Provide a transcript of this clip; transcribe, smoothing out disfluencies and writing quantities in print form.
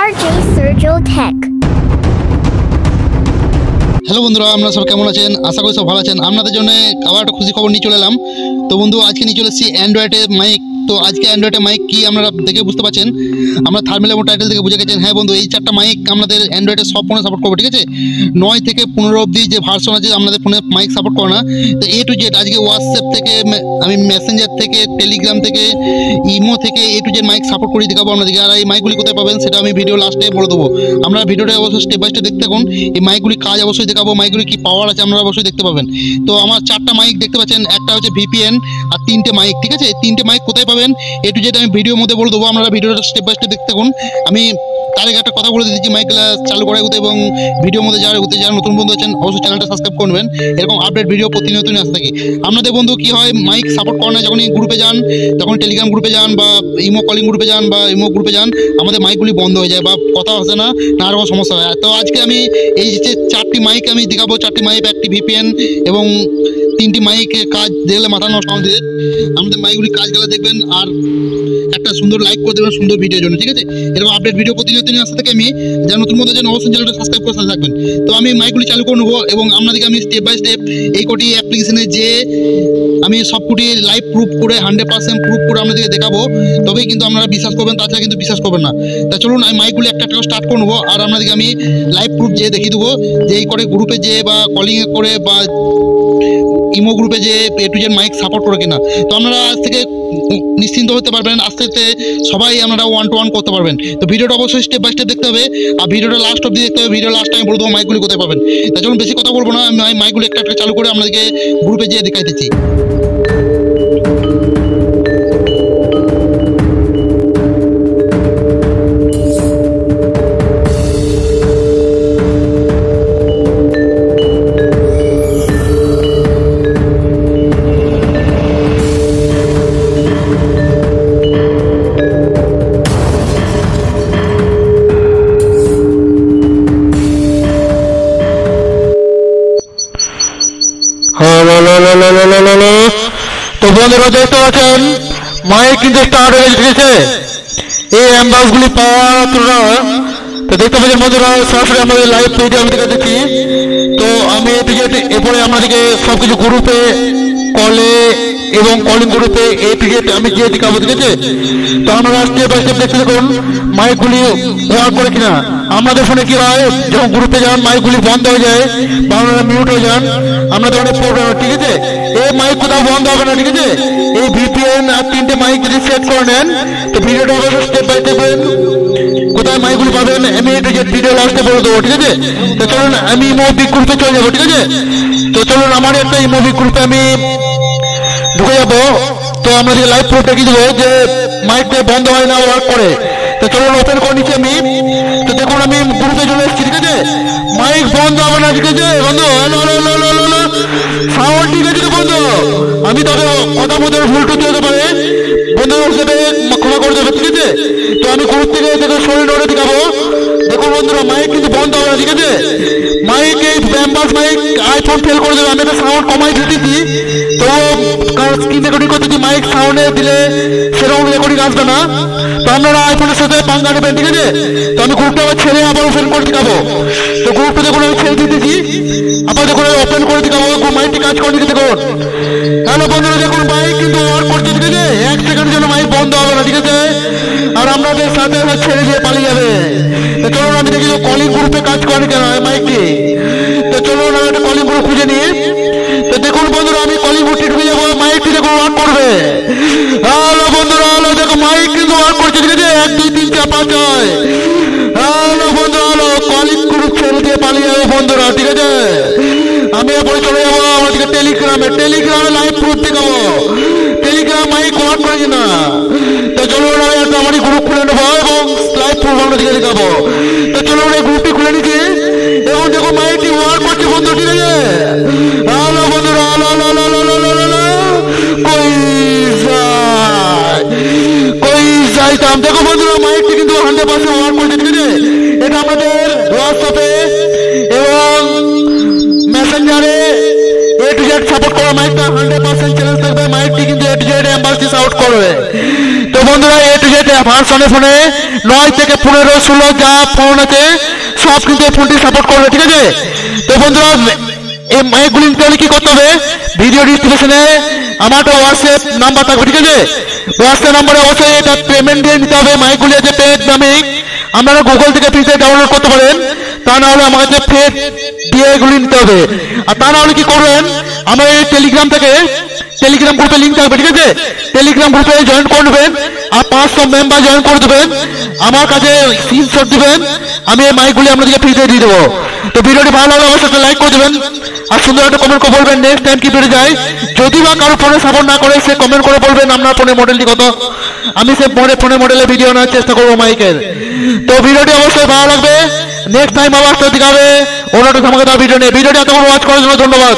RJ Sergio Tech। Hello বন্ধুরা, আপনারা সব কেমন আছেন? আশা করি সব ভালো আছেন। আপনাদের জন্য আবার একটা খুশি খবর নিয়ে চলে এলাম। তো বন্ধু, আজকে নিয়ে চলে এসেছি অ্যান্ড্রয়েডের মাইক। তো আজকে অ্যান্ড্রয়েডের মাইক কি আপনারা দেখে বুঝতে পারছেন, আমরা থার্মেল এবং টাইটেল থেকে বুঝে গেছেন। হ্যাঁ বন্ধু, এই চারটা মাইক আমাদের অ্যান্ড্রয়েডের সব ফোনে সাপোর্ট করবো, ঠিক আছে? 9 থেকে 15 অবধি যে ভার্সন আছে আমাদের ফোনে মাইক সাপোর্ট করে না। তো A to Z আজকে হোয়াটসঅ্যাপ থেকে, আমি মেসেঞ্জার থেকে, টেলিগ্রাম থেকে, ইমো থেকে A to Z mic support করে দেখাবো আপনাদেরকে। আর এই মাইকগুলি কোথায় পাবেন সেটা আমি ভিডিও লাস্টে বলে দেবো। আমরা ভিডিওটা অবশ্যই স্টেপ বাই স্টেপ দেখতে থাকুন। এই মাইকগুলি কাজ অবশ্যই দেখাবো, মাইকগুলি কি পাওয়ার আছে আপনারা অবশ্যই দেখতে পাবেন। তো আমার চারটা মাইক দেখতে পাচ্ছেন, একটা হচ্ছে VPN আর 3টে মাইক, ঠিক আছে? 3টে মাইক কোথায় পাবেন A to Z আমি ভিডিওর মধ্যে বলে দেবো, আপনারা ভিডিওটা স্টেপ বাই স্টেপ দেখতে থাকুন। আমি তার আগে একটা কথা বলে দিচ্ছি, মাইকগুলো চালু করার হতে এবং ভিডিওর মধ্যে যারা নতুন বন্ধু আছেন অবশ্যই চ্যানেলটা সাবস্ক্রাইব করবেন। এরকম আপডেট ভিডিও প্রতিনিয়তই আসতে থাকে। আপনাদের বন্ধু কি হয়, মাইক সাপোর্ট করে না, যখন এই গ্রুপে যান, তখন টেলিগ্রাম গ্রুপে যান বা ইমো কলিং গ্রুপে যান বা ইমো গ্রুপে যান, আমাদের মাইকগুলি বন্ধ হয়ে যায় বা কথা আসে না, নানা রকম সমস্যা হয়। তো আজকে আমি এই যে চারটি মাইক আমি দেখাবো, চারটি মাইক, একটি VPN এবং 3টি মাইকের কাজ দেখলে মাথা নষ্ট আমাদের। আমাদের মাইকগুলি কাজ গেলে দেখবেন আর একটা সুন্দর লাইক করে দেবেন সুন্দর ভিডিওর জন্য, ঠিক আছে? এরকম আপডেট ভিডিও প্রতিনিয়ত নিয়ে আসতে থাকে। আমি যারা নতুন বন্ধু আছেন অবশ্যই চ্যানেলটা সাবস্ক্রাইব করে থাকবেন। তো আমি মাইকগুলি চালু করে নেবো এবং আপনাদেরকে আমি স্টেপ বাই স্টেপ এই কটি অ্যাপ্লিকেশনে যে আমি সবকটি লাইভ প্রুফ করে 100% প্রুফ করে আপনাদেরকে দেখাবো, তবেই কিন্তু আপনারা বিশ্বাস করবেন, তাছাড়া কিন্তু বিশ্বাস করবেন না। তা চলুন আমি মাইকগুলি একটা একটা স্টার্ট করে নেবো আর আপনাদেরকে আমি লাইভ প্রুফ যে দেখিয়ে দেবো যে এই করে গ্রুপে যে বা কলিংয়ে করে বা ইমো গ্রুপে যে A to Z mic support করে কিনা। তো আপনারা আজ থেকে নিশ্চিন্ত হতে পারবেন, আস্তে আস্তে সবাই আপনারা 1 to 1 করতে পারবেন। তো ভিডিওটা অবশ্যই স্টেপ বাই স্টেপ দেখতে হবে আর ভিডিওটা লাস্ট অবধি দেখতে হবে। ভিডিও লাস্টে আমি বলে দেবো মাইকগুলি কোথায় পাবেন। তাই চলুন বেশি কথা বলবো না, আমি মাইকগুলি একটা একটা চালু করে আপনাদেরকে গ্রুপে যেয়ে দেখাইতেছি। তো বন্ধুরা দেখতে পাচ্ছেন মাইক কিন্তু স্টার্ট হয়ে গেছে। এই অ্যাম্বাসগুলি পাওয়ার তো দেখতে পাচ্ছেন বন্ধুরা, সরাসরি আমাদের লাইভ পেজে আমি দেখাচ্ছি। তো আমি এরপরে আপনাদেরকে সবকিছু গ্রুপে, কলে এবং কলিং গ্রুপে A to Z আমি গিয়ে দেখাবো, ঠিক আছে? তো আমরা স্টেপ বাই স্টেপ দেখতে দেখুন মাইকগুলি ওয়ার্ক করে কিনা। আমাদের ফোনে কি হয়, যখন গ্রুপে যান মাইকগুলি বন্ধ হয়ে যায় বা আপনারা মিউট হয়ে যান, আপনাদের অনেক প্রবলেম হয়, ঠিক আছে? এই মাইক কোথাও বন্ধ হবে না, ঠিক আছে? এই VPN আর 3টে মাইক যদি সেট করে নেন, তো ভিডিওটা অবশ্যই স্টেপ বাই স্টেপ কোথায় মাইকগুলি পাবেন আমি A to Z ভিডিও লাস্টে বলে দেবো, ঠিক আছে? তো চলুন আমি ইমোবিক গ্রুপে চলে যাবো, ঠিক আছে? তো চলুন আমার একটা ইমোবিক গ্রুপে আমি ঢুকে যাবো। তো আমাদের লাইভ প্রুফ দেখিয়ে দেবো যে মাইকটা বন্ধ হয় না, ওয়ার্ক করে। তো চলুন ওপেন করে নিচ্ছি আমি। তো দেখুন আমি গ্রুপে চলে এসেছি, ঠিক আছে? মাইক বন্ধ হবে না, ঠিক আছে বন্ধু? সাউন্ড ঠিক আছে বন্ধু? আমি তবে কথা মতো ভুল টুটি হতে পারে, বন্ধু হিসেবে ক্ষমা করে দেবে, ঠিক আছে? তো আমি গ্রুপ থেকে দেখে শরীর নোটে দেখাবো। দেখুন বন্ধুরা মাইক কিন্তু বন্ধ হবে না, ঠিক আছে? মাইক এই ব্যাম্বাস মাইক আইফোন ফেল করে দেবে। আমি একটা সাউন্ড কমাই দিতেছি, তো কারণ স্ক্রিন রেকর্ডিং করতেছি, মাইক সাউন্ডে দিলে সেরকম রেকর্ডিং আসবে না। তো আপনারা আইফোনের সাথে পাঙ্গা নেবেন, ঠিক আছে? তো আমি গ্রুপটা আবার ছেড়ে আবার ওপেন করে দেখাবো। তো গ্রুপটা দেখুন আমি ছেড়ে দিতেছি, আবার দেখুন আমি ওপেন করে দেখাবো। মাইকটি কাজ করে দিতে দেখুন। হ্যালো বন্ধুরা, দেখুন মাইক কিন্তু ওয়ার্ক করছে, ঠিক আছে? 1 সেকেন্ডের জন্য মাইক বন্ধ হবে না, ঠিক আছে? আর আপনাদের সাথে ছেড়ে দিয়ে পালিয়ে যাবে। তো চলুন আমি দেখি কলিং গ্রুপে কাজ করে কেন মাইকটি। তো চলুন আমি একটা কলিং গ্রুপ খুঁজে নিই। তো দেখুন বন্ধুরা আমি কলিং গ্রুপটি ঢুকে যাবো, মাইকটি দেখুন ওয়ার্ক করবে। হ্যালো বন্ধুরা, হ্যালো, দেখো মাইক কিন্তু ওয়ার্ক করছে, ঠিক আছে? 1 2 3 4 5 6। হ্যালো বন্ধুরা, হ্যালো, কলিং গ্রুপ ছেড়ে দিয়ে পালিয়ে যাবে বন্ধুরা, ঠিক আছে? আমি এরপরে চলে যাবো আমাদেরকে টেলিগ্রামে লাইভ প্রুফ দেখাবো। টেলিগ্রাম মাইক ওয়ার্ক করে কিনা। তো চলুন আমি একটা আমার গ্রুপ খুলে নেবো এবং লাইভ প্রুফ আপনাদেরকে দেখাবো। তো চলুন এই গ্রুপটি খুলে নিচ্ছি এবং দেখো মাইকটি ওয়ার্ক করছে বন্ধু, ঠিক আছে? হ্যালো বন্ধুরা, কই যাইতাম। দেখো বন্ধুরা মাইকটি কিন্তু 100% ওয়ার্ক করছে, ঠিক আছে? এটা আমাদের হোয়াটসঅ্যাপে এবং মেসেঞ্জারে A to Z সাপোর্ট করা মাইকটা 100% চ্যালেঞ্জ থাকবে। মাইকটি কিন্তু A to Z embassy support করবে। তো বন্ধুরা A to Z ভার্সনের ফোনে 9 থেকে 15, 16 যা ফোন আছে সব কিন্তু এই ফোনটি সাপোর্ট করবে, ঠিক আছে? তো বন্ধুরা এই মাইকগুলি নিতে হলে কি করতে হবে, ভিডিও ডিসক্রিপশনে আমার একটা হোয়াটসঅ্যাপ নাম্বার থাকবে, ঠিক আছে? হোয়াটসঅ্যাপ নাম্বারে অবশ্যই এটা পেমেন্ট দিয়ে নিতে হবে। মাইকগুলি আছে পেড মাইক, আপনারা গুগল থেকে ফ্রিতে ডাউনলোড করতে পারেন, তা না হলে আমার কাছে পেড দিয়ে এগুলি নিতে হবে। আর তা না হলে কি করবেন, আমার এই টেলিগ্রাম গ্রুপে লিঙ্ক থাকবে, ঠিক আছে? টেলিগ্রাম গ্রুপে জয়েন করে নেবেন আর 500 মেম্বার জয়েন করে দেবেন, আমার কাছে স্ক্রিনশট দিবেন, আমি এই মাইকগুলি আপনাদেরকে ফ্রিতে দিয়ে দেবো। তো ভিডিওটি ভালো লাগলে অবশ্যই একটা লাইক করে দেবেন আর সুন্দর একটা কমেন্ট করে বলবেন নেক্সট টাইম কি ভিডিও যায়। যদি বা কারো ফোনে সাপোর্ট না করে সে কমেন্ট করে বলবেন আপনার ফোনের মডেলটি কত, আমি সে ফোনের মডেলের ভিডিও নেওয়ার চেষ্টা করবো মাইকের। তো ভিডিওটি অবশ্যই ভালো লাগবে, নেক্সট টাইম আবার দেখা হবে অন্য একটা ধামাকাদার ভিডিও নিয়ে। ভিডিওটি এতক্ষণ ওয়াচ করার জন্য ধন্যবাদ।